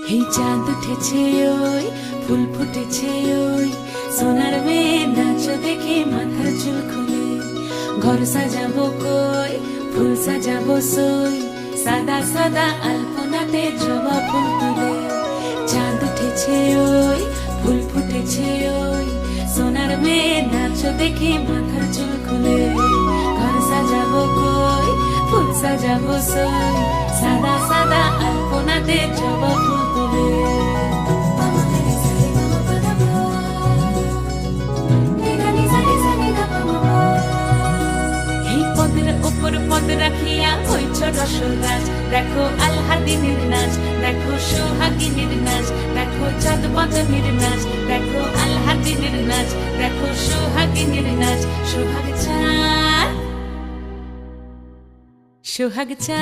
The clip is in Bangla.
এই চাঁদ উঠেছে ওই ফুল ফুটেছে ওই সোনার মেয়ে নাচ দেখে মাথার চুল খুলে ঘর সাজাবো কই ফুল সাজাবো সই সাদা সাদা আলপনাতে জবা ফুল তুলে চাঁদ উঠেছে ওই ফুল ফুটেছে ওই সোনার মেয়ে নাচ দেখে মাথার চুল খুলে ঘর সাজাবো কই ফুল সাজাবো সই সাদা সাদা আলপনাতে জবা ফুল তুলে উপর পদ রাখিয়া হইছ রসরাজ দেখো আল্লাদিনের নাচ দেখো সোহাগিনীর নাচ দেখো চাঁদ বদনের নাচ দেখো আল্লাদিনের নাচ দেখো সোহাগিনীর নাচ সোহাগ চাঁদ সোহাগ চাঁদ।